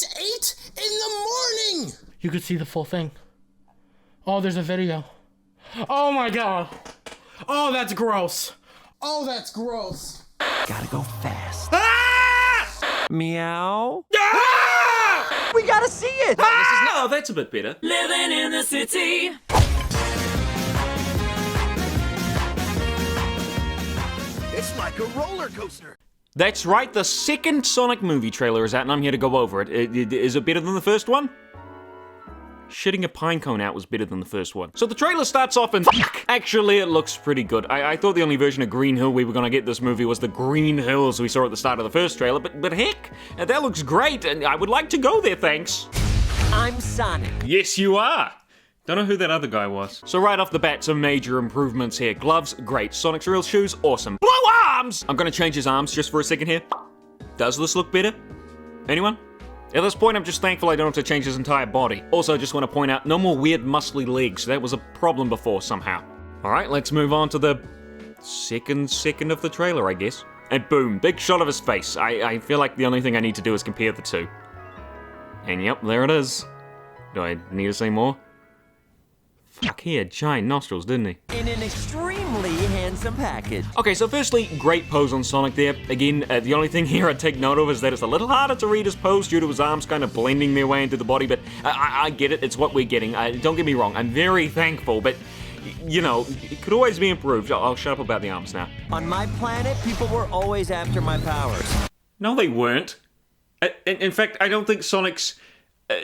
It's 8 in the morning! You could see the full thing. Oh, there's a video. Oh my god. Oh, that's gross. Oh, that's gross. Gotta go fast. Ah! Meow. Ah! We gotta see it! Oh, that's a bit better. Living in the city. It's like a roller coaster. That's right, the second Sonic movie trailer is out, and I'm here to go over it. Is it better than the first one? Shitting a pine cone out was better than the first one. So the trailer starts off and actually it looks pretty good. I thought the only version of Green Hill we were gonna get this movie was the Green Hills we saw at the start of the first trailer, but heck, that looks great, and I would like to go there, thanks. I'm Sonic. Yes, you are. Don't know who that other guy was. So right off the bat, some major improvements here. Gloves, great. Sonic's real shoes, awesome. Blue arms! I'm gonna change his arms just for a second here. Does this look better? Anyone? At this point, I'm just thankful I don't have to change his entire body. Also, I just want to point out, no more weird muscly legs. That was a problem before somehow. Alright, let's move on to the second of the trailer, I guess. And boom, big shot of his face. I feel like the only thing I need to do is compare the two. And yep, there it is. Do I need to say more? Fuck, he had giant nostrils, didn't he? In an extremely handsome package. Okay, so firstly, great pose on Sonic there. Again, the only thing here I'd take note of is that it's a little harder to read his pose due to his arms kind of blending their way into the body, but I get it, it's what we're getting. Don't get me wrong, I'm very thankful, but, you know, it could always be improved. I'll shut up about the arms now. On my planet, people were always after my powers. No, they weren't. In fact, I don't think Sonic's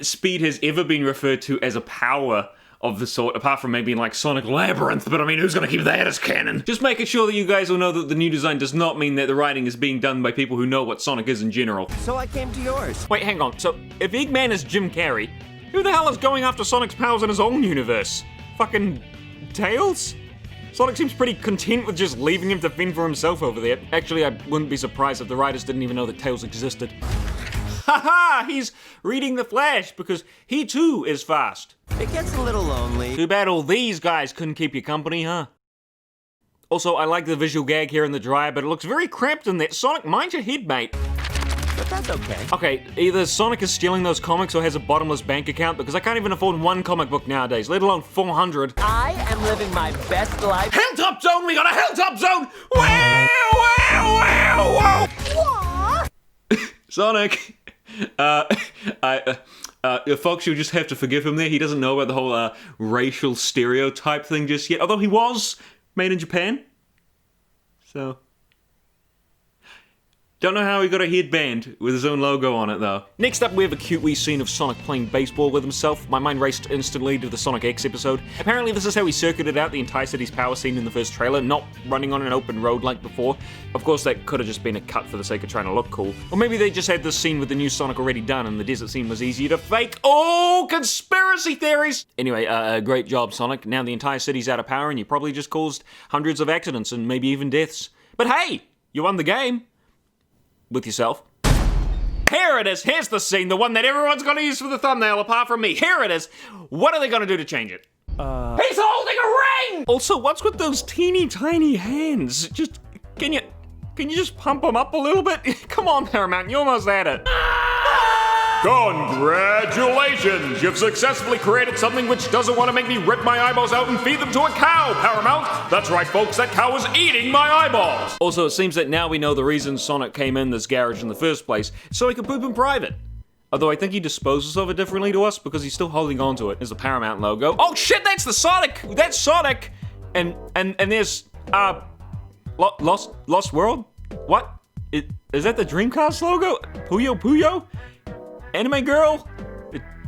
speed has ever been referred to as a power of the sort, apart from maybe like Sonic Labyrinth, but I mean, who's gonna keep that as canon? Just making sure that you guys will know that the new design does not mean that the writing is being done by people who know what Sonic is in general. So I came to yours. Wait, hang on, so if Eggman is Jim Carrey, who the hell is going after Sonic's powers in his own universe? Fucking Tails? Sonic seems pretty content with just leaving him to fend for himself over there. Actually, I wouldn't be surprised if the writers didn't even know that Tails existed. Haha, he's reading the Flash because he too is fast. It gets a little lonely. Too bad all these guys couldn't keep you company, huh? Also, I like the visual gag here in the dryer, but it looks very cramped in there. Sonic, mind your head, mate. But that's okay. Okay, either Sonic is stealing those comics or has a bottomless bank account, because I can't even afford one comic book nowadays, let alone 400. I am living my best life. Hilltop Zone! We got a Hilltop Zone! Wow, wow, wow, wow! Sonic! Folks, you'll just have to forgive him there. He doesn't know about the whole racial stereotype thing just yet, although he was made in Japan. So... Don't know how he got a headband with his own logo on it, though. Next up, we have a cute wee scene of Sonic playing baseball with himself. My mind raced instantly to the Sonic X episode. Apparently, this is how he circuited out the entire city's power scene in the first trailer, not running on an open road like before. Of course, that could have just been a cut for the sake of trying to look cool. Or maybe they just had this scene with the new Sonic already done, and the desert scene was easier to fake. Oh, conspiracy theories! Anyway, great job, Sonic. Now the entire city's out of power, and you probably just caused hundreds of accidents and maybe even deaths. But hey, you won the game. With yourself. Here it is. Here's the scene, the one that everyone's gonna use for the thumbnail apart from me. Here it is. What are they gonna do to change it? He's holding a ring! Also, what's with those teeny tiny hands? Just, can you just pump them up a little bit? Come on, Paramount, you almost had it. Congratulations! You've successfully created something which doesn't want to make me rip my eyeballs out and feed them to a cow, Paramount! That's right, folks, that cow is eating my eyeballs! Also, it seems that now we know the reason Sonic came in this garage in the first place, so he could poop in private. Although I think he disposes of it differently to us because he's still holding on to it. There's the Paramount logo. Oh shit, that's the Sonic! That's Sonic! And there's, Lost World? What? Is that the Dreamcast logo? Puyo Puyo? Anime girl?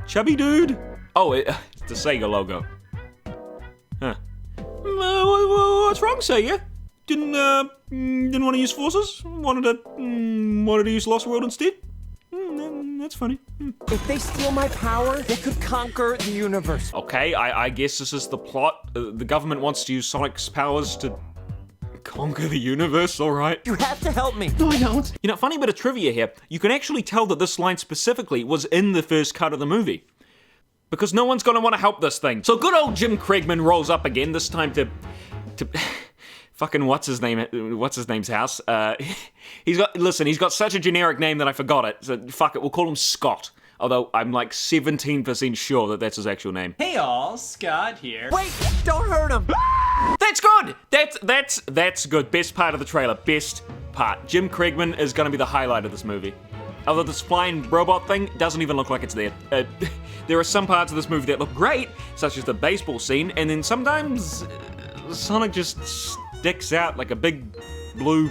Chubby dude? Oh, it's the Sega logo. Huh. What's wrong, Sega? Didn't want to use forces? Wanted to use Lost World instead? That's funny. If they steal my power, they could conquer the universe. Okay, I guess this is the plot. The government wants to use Sonic's powers to conquer the universe, alright. You have to help me. No, I don't. You know, funny bit of trivia here. You can actually tell that this line specifically was in the first cut of the movie. Because no one's gonna want to help this thing. So good old Jim Craigman rolls up again, this time to fucking what's his name's house. He's got such a generic name that I forgot it. So fuck it, we'll call him Scott. Although I'm like 17% sure that that's his actual name. Hey all, Scott here. Wait, don't hurt him. That's good! That's good. Best part of the trailer. Best part. Jim Kriegman is gonna be the highlight of this movie. Although this flying robot thing doesn't even look like it's there. There are some parts of this movie that look great, such as the baseball scene, and then sometimes Sonic just sticks out like a big blue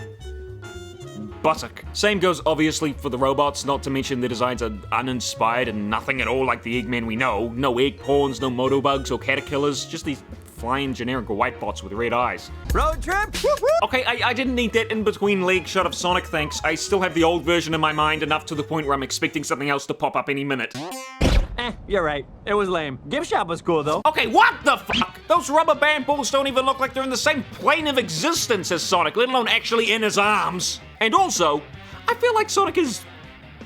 buttock. Same goes obviously for the robots, not to mention the designs are uninspired and nothing at all like the Eggman we know. No egg pawns, no motobugs or caterpillars, just these flying generic white bots with red eyes. Road trip? Okay, I didn't need that in between leg shot of Sonic, thanks. I still have the old version in my mind enough to the point where I'm expecting something else to pop up any minute. You're right. It was lame. Gift shop was cool though. Okay, what the fuck? Those rubber band balls don't even look like they're in the same plane of existence as Sonic, let alone actually in his arms. And also, I feel like Sonic is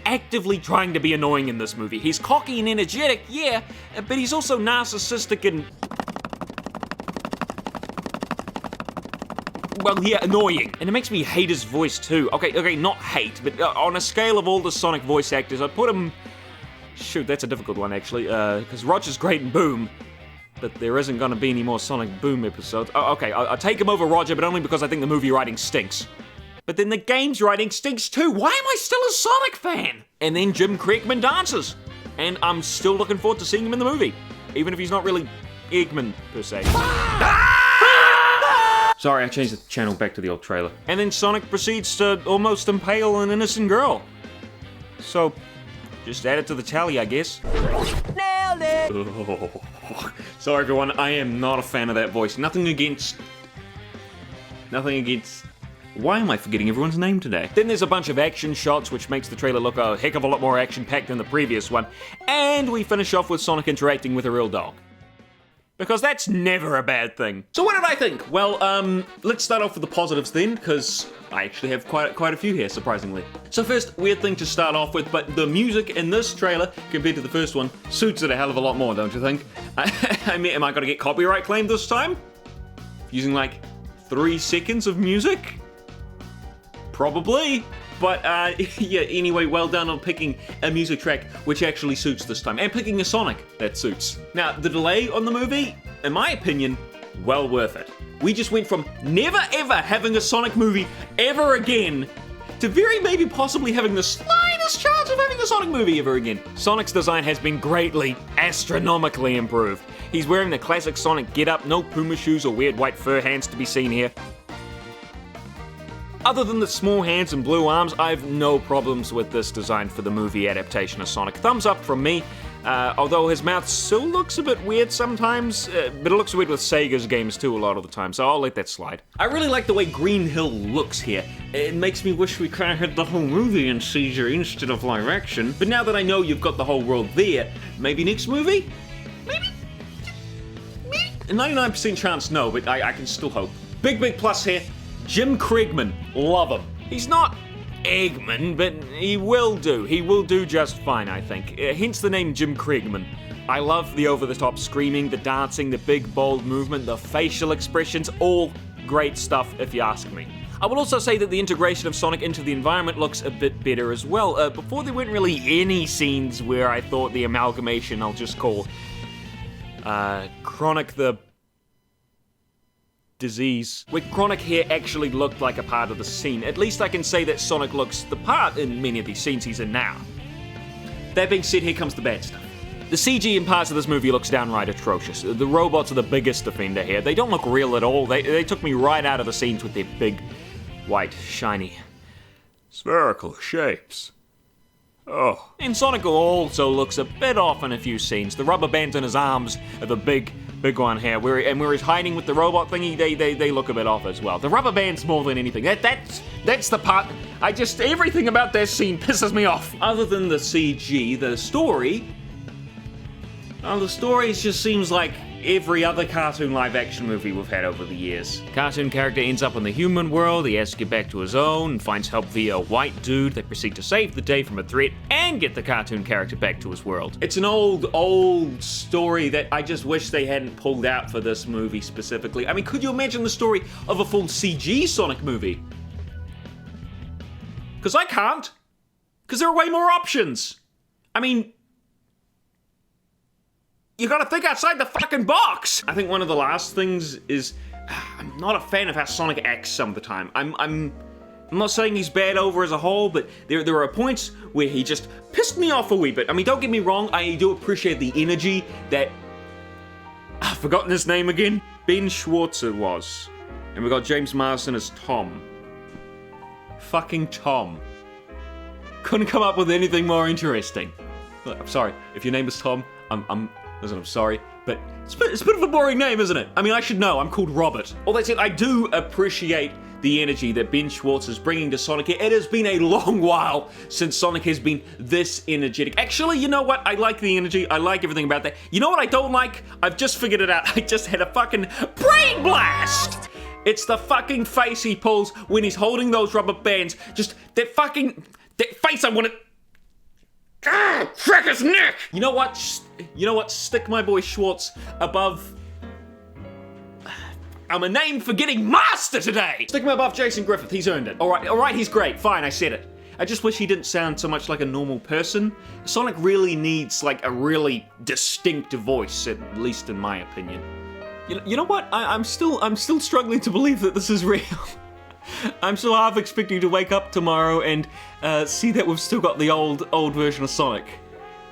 actively trying to be annoying in this movie. He's cocky and energetic, yeah, but he's also narcissistic and... well, yeah, annoying. And it makes me hate his voice too. Okay, not hate, but on a scale of all the Sonic voice actors, I'd put him... shoot, that's a difficult one actually, because Roger's great in Boom, but there isn't gonna be any more Sonic Boom episodes. Oh, okay, I'll take him over Roger, but only because I think the movie writing stinks. But then the game's writing stinks too. Why am I still a Sonic fan? And then Jim Kriegman dances. And I'm still looking forward to seeing him in the movie, even if he's not really Eggman, per se. Sorry, I changed the channel back to the old trailer. And then Sonic proceeds to almost impale an innocent girl. So, just add it to the tally, I guess. Nailed it. Oh. Sorry, everyone. I am not a fan of that voice. Nothing against... Why am I forgetting everyone's name today? Then there's a bunch of action shots, which makes the trailer look a heck of a lot more action-packed than the previous one. And we finish off with Sonic interacting with a real dog. Because that's never a bad thing. So what did I think? Well, let's start off with the positives then, because I actually have quite a few here, surprisingly. So first, weird thing to start off with, but the music in this trailer, compared to the first one, suits it a hell of a lot more, don't you think? I mean, am I gonna get copyright claimed this time? Using like 3 seconds of music? Probably. But yeah, anyway, well done on picking a music track which actually suits this time, and picking a Sonic that suits. Now, the delay on the movie, in my opinion, well worth it. We just went from never ever having a Sonic movie ever again to very maybe possibly having the slightest chance of having a Sonic movie ever again. Sonic's design has been greatly, astronomically improved. He's wearing the classic Sonic getup, no Puma shoes or weird white fur hands to be seen here. Other than the small hands and blue arms, I have no problems with this design for the movie adaptation of Sonic. Thumbs up from me, although his mouth still looks a bit weird sometimes, but it looks weird with Sega's games too a lot of the time, so I'll let that slide. I really like the way Green Hill looks here. It makes me wish we kind of had the whole movie in CG instead of live action, but now that I know you've got the whole world there, maybe next movie? Maybe? 99% chance no, but I can still hope. Big plus here. Jim Kriegman, love him. He's not Eggman, but he will do. He will do just fine, I think. Hence the name Jim Kriegman. I love the over-the-top screaming, the dancing, the big, bold movement, the facial expressions, all great stuff if you ask me. I will also say that the integration of Sonic into the environment looks a bit better as well. Before there weren't really any scenes where I thought the amalgamation I'll just call Chronic the disease, where Chronic hair actually looked like a part of the scene. At least I can say that Sonic looks the part in many of these scenes he's in now. That being said, here comes the bad stuff. The CG in parts of this movie looks downright atrocious. The robots are the biggest offender here. They don't look real at all. They took me right out of the scenes with their big, white, shiny, spherical shapes. Oh. And Sonic also looks a bit off in a few scenes. The rubber bands on his arms are the big one here, where he's hiding with the robot thingy, they look a bit off as well. The rubber bands more than anything. That's the part. Everything about that scene pisses me off. Other than the CG, the story just seems like every other cartoon live-action movie we've had over the years. Cartoon character ends up in the human world, he has to get back to his own, and finds help via a white dude. They proceed to save the day from a threat, and get the cartoon character back to his world. It's an old story that I just wish they hadn't pulled out for this movie specifically. I mean, could you imagine the story of a full CG Sonic movie? Because I can't. Because there are way more options. I mean, You gotta think outside the fucking box! I think one of the last things is, I'm not a fan of how Sonic acts some of the time. I'm not saying he's bad over as a whole, but there are points where he just pissed me off a wee bit. I mean, don't get me wrong, I do appreciate the energy that... I've forgotten his name again. Ben Schwartz was. And we got James Marsden as Tom. Fucking Tom. Couldn't come up with anything more interesting. Look, I'm sorry, if your name is Tom, listen, I'm sorry, but it's a bit of a boring name, isn't it? I mean, I should know, I'm called Robert. All that said, I do appreciate the energy that Ben Schwartz is bringing to Sonic. It has been a long while since Sonic has been this energetic. Actually, you know what? I like the energy, I like everything about that. You know what I don't like? I've just figured it out. I just had a fucking brain blast! It's the fucking face he pulls when he's holding those rubber bands. Just that face I wanted... Ah, crack his neck! You know what? Stick my boy Schwartz above... I'm a name-forgetting master today! Stick him above Jason Griffith, he's earned it. Alright, he's great, fine, I said it. I just wish he didn't sound so much like a normal person. Sonic really needs, like, a really distinct voice, at least in my opinion. You know what? I'm still struggling to believe that this is real. I'm still half expecting to wake up tomorrow and see that we've still got the old version of Sonic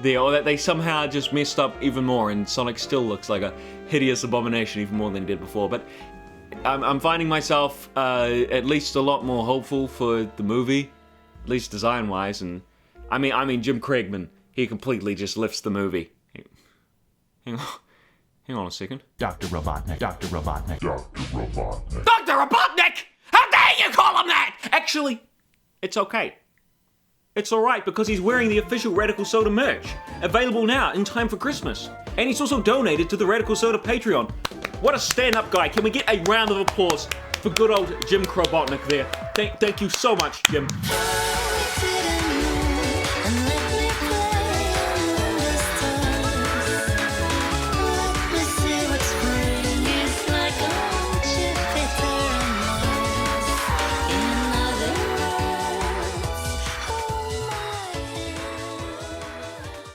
there, or that they somehow just messed up even more and Sonic still looks like a hideous abomination even more than he did before. But I'm finding myself at least a lot more hopeful for the movie, at least design-wise. And I mean Jim Craigman, he completely just lifts the movie. Hang on a second. Dr. Robotnik. Dr. Robotnik! How dare you call him that? Actually, it's okay. It's alright because he's wearing the official RadicalSoda merch, available now in time for Christmas. And he's also donated to the RadicalSoda Patreon. What a stand-up guy. Can we get a round of applause for good old Jim Krobotnik there? Thank you so much, Jim.